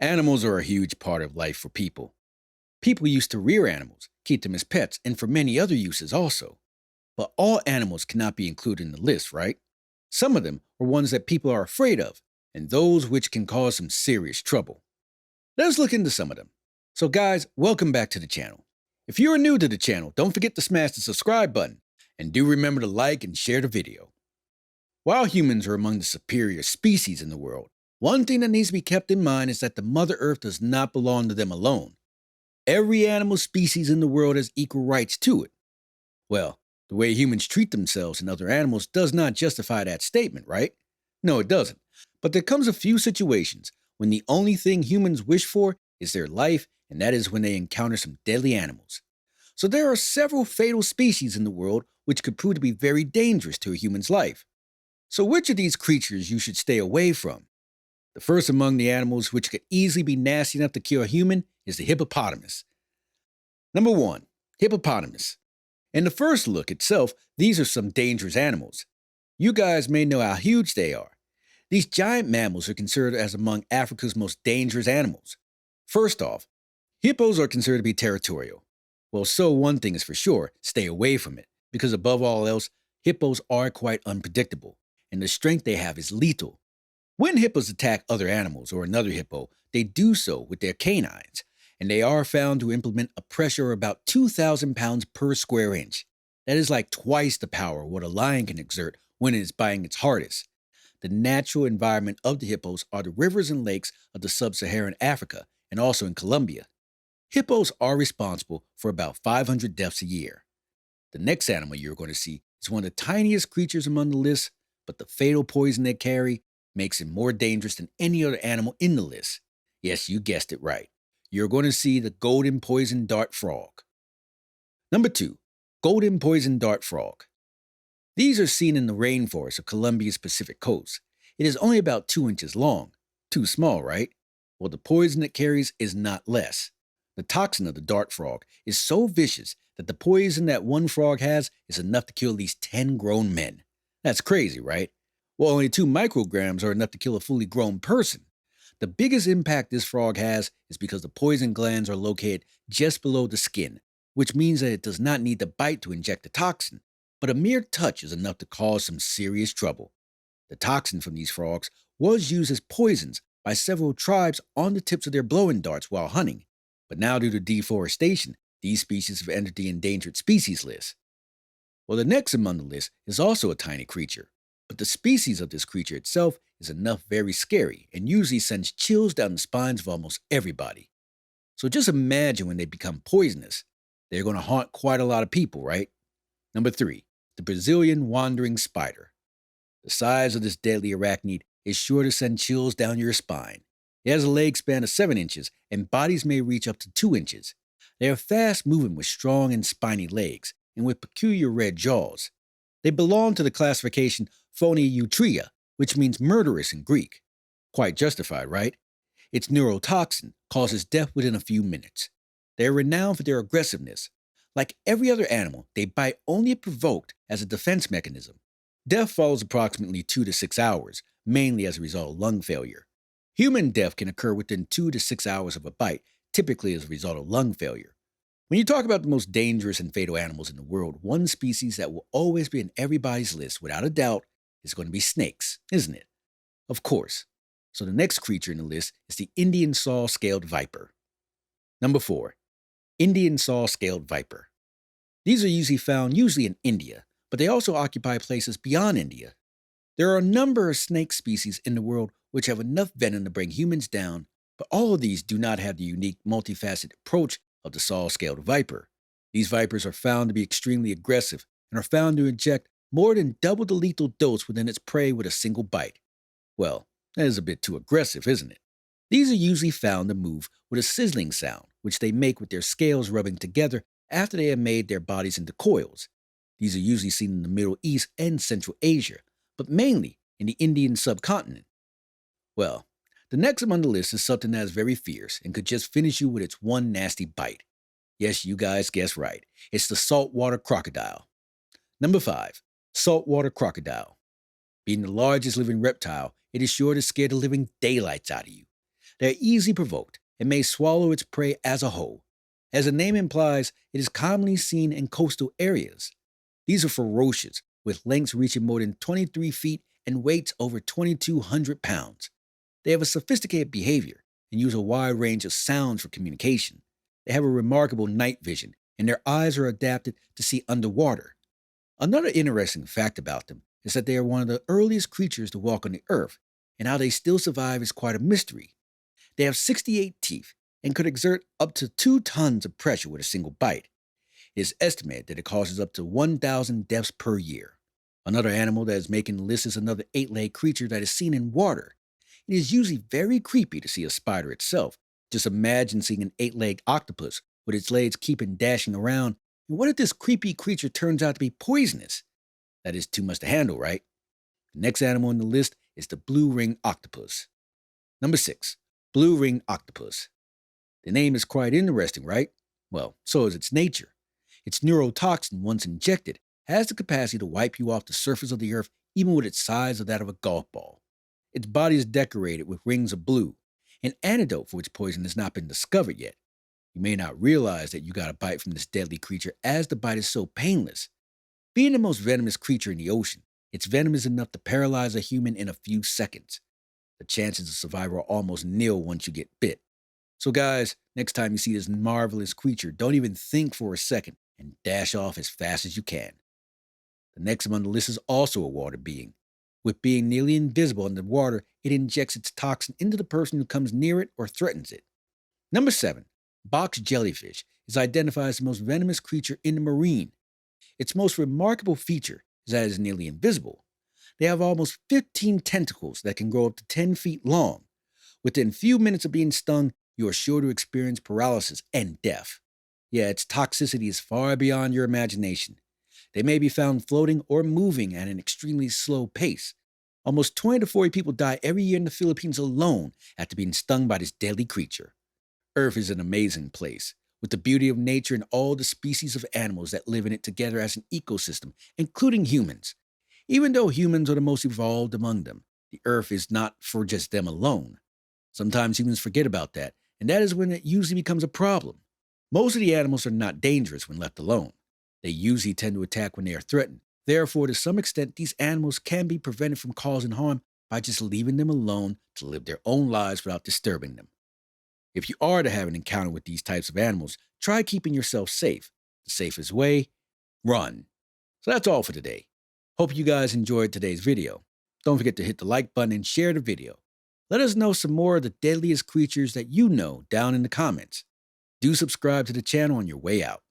Animals are a huge part of life for people. People used to rear animals, keep them as pets, and for many other uses also. But all animals cannot be included in the list, right? Some of them are ones that people are afraid of, and those which can cause some serious trouble. Let's look into some of them. So, guys, welcome back to the channel. If you are new to the channel, don't forget to smash the subscribe button, and do remember to like and share the video. While humans are among the superior species in the world, one thing that needs to be kept in mind is that the Mother Earth does not belong to them alone. Every animal species in the world has equal rights to it. Well, the way humans treat themselves and other animals does not justify that statement, right? No, it doesn't. But there comes a few situations when the only thing humans wish for is their life, and that is when they encounter some deadly animals. So there are several fatal species in the world which could prove to be very dangerous to a human's life. So which of these creatures you should stay away from? The first among the animals which could easily be nasty enough to kill a human is the hippopotamus. Number 1. Hippopotamus. In the first look itself, these are some dangerous animals. You guys may know how huge they are. These giant mammals are considered as among Africa's most dangerous animals. First off, hippos are considered to be territorial. Well, so one thing is for sure, stay away from it, because above all else, hippos are quite unpredictable, and the strength they have is lethal. When hippos attack other animals or another hippo, they do so with their canines, and they are found to implement a pressure of about 2,000 pounds per square inch. That is like twice the power what a lion can exert when it is biting its hardest. The natural environment of the hippos are the rivers and lakes of the sub-Saharan Africa and also in Colombia. Hippos are responsible for about 500 deaths a year. The next animal you're going to see is one of the tiniest creatures among the list, but the fatal poison they carry makes it more dangerous than any other animal in the list. Yes, you guessed it right. You're going to see the golden poison dart frog. Number 2. Golden poison dart frog. These are seen in the rainforest of Colombia's Pacific coast. It is only about 2 inches long. Too small, right? Well, the poison it carries is not less. The toxin of the dart frog is so vicious that the poison that one frog has is enough to kill at least 10 grown men. That's crazy, right? Well, only 2 micrograms are enough to kill a fully grown person. The biggest impact this frog has is because the poison glands are located just below the skin, which means that it does not need to bite to inject the toxin, but a mere touch is enough to cause some serious trouble. The toxin from these frogs was used as poisons by several tribes on the tips of their blowing darts while hunting, but now due to deforestation, these species have entered the endangered species list. Well, the next among the list is also a tiny creature, but the species of this creature itself is enough very scary and usually sends chills down the spines of almost everybody. So just imagine when they become poisonous. They're going to haunt quite a lot of people, right? Number 3. The Brazilian wandering spider. The size of this deadly arachnid is sure to send chills down your spine. It has a leg span of 7 inches and bodies may reach up to 2 inches. They are fast moving with strong and spiny legs and with peculiar red jaws. They belong to the classification Phoniutria, which means murderous in Greek. Quite justified, right? Its neurotoxin causes death within a few minutes. They are renowned for their aggressiveness. Like every other animal, they bite only if provoked as a defense mechanism. Death follows approximately 2 to 6 hours, mainly as a result of lung failure. Human death can occur within 2 to 6 hours of a bite, typically as a result of lung failure. When you talk about the most dangerous and fatal animals in the world, one species that will always be in everybody's list without a doubt is going to be snakes, isn't it? Of course. So the next creature in the list is the Indian saw-scaled viper. Number 4. Indian saw-scaled viper. These are usually found in India, but they also occupy places beyond India. There are a number of snake species in the world which have enough venom to bring humans down, but all of these do not have the unique multifaceted approach of the saw-scaled viper. These vipers are found to be extremely aggressive and are found to inject more than double the lethal dose within its prey with a single bite. Well, that is a bit too aggressive, isn't it? These are usually found to move with a sizzling sound, which they make with their scales rubbing together after they have made their bodies into coils. These are usually seen in the Middle East and Central Asia, but mainly in the Indian subcontinent. Well, the next among the list is something that is very fierce and could just finish you with its one nasty bite. Yes, you guys guessed right. It's the saltwater crocodile. Number 5. Saltwater crocodile. Being the largest living reptile, it is sure to scare the living daylights out of you. They're easily provoked and may swallow its prey as a whole. As the name implies, it is commonly seen in coastal areas. These are ferocious, with lengths reaching more than 23 feet and weights over 2,200 pounds. They have a sophisticated behavior and use a wide range of sounds for communication. They have a remarkable night vision, and their eyes are adapted to see underwater. Another interesting fact about them is that they are one of the earliest creatures to walk on the earth, and how they still survive is quite a mystery. They have 68 teeth and could exert up to 2 tons of pressure with a single bite. It is estimated that it causes up to 1,000 deaths per year. Another animal that is making the list is another 8-legged creature that is seen in water. It is usually very creepy to see a spider itself. Just imagine seeing an 8-legged octopus with its legs keeping dashing around. And what if this creepy creature turns out to be poisonous? That is too much to handle, right? The next animal on the list is the blue-ringed octopus. Number 6. Blue-ringed octopus. The name is quite interesting, right? Well, so is its nature. Its neurotoxin, once injected, has the capacity to wipe you off the surface of the earth even with its size of that of a golf ball. Its body is decorated with rings of blue. An antidote for its poison has not been discovered yet. You may not realize that you got a bite from this deadly creature, as the bite is so painless. Being the most venomous creature in the ocean, its venom is enough to paralyze a human in a few seconds. The chances of survival are almost nil once you get bit. So guys, next time you see this marvelous creature, don't even think for a second and dash off as fast as you can. The next on the list is also a water being. With being nearly invisible in the water, it injects its toxin into the person who comes near it or threatens it. Number 7. Box jellyfish is identified as the most venomous creature in the marine. Its most remarkable feature is that it is nearly invisible. They have almost 15 tentacles that can grow up to 10 feet long. Within few minutes of being stung, you are sure to experience paralysis and death. Yeah, its toxicity is far beyond your imagination. They may be found floating or moving at an extremely slow pace. Almost 20 to 40 people die every year in the Philippines alone after being stung by this deadly creature. Earth is an amazing place, with the beauty of nature and all the species of animals that live in it together as an ecosystem, including humans. Even though humans are the most evolved among them, the Earth is not for just them alone. Sometimes humans forget about that, and that is when it usually becomes a problem. Most of the animals are not dangerous when left alone. They usually tend to attack when they are threatened. Therefore, to some extent, these animals can be prevented from causing harm by just leaving them alone to live their own lives without disturbing them. If you are to have an encounter with these types of animals, try keeping yourself safe. The safest way? Run. So that's all for today. Hope you guys enjoyed today's video. Don't forget to hit the like button and share the video. Let us know some more of the deadliest creatures that you know down in the comments. Do subscribe to the channel on your way out.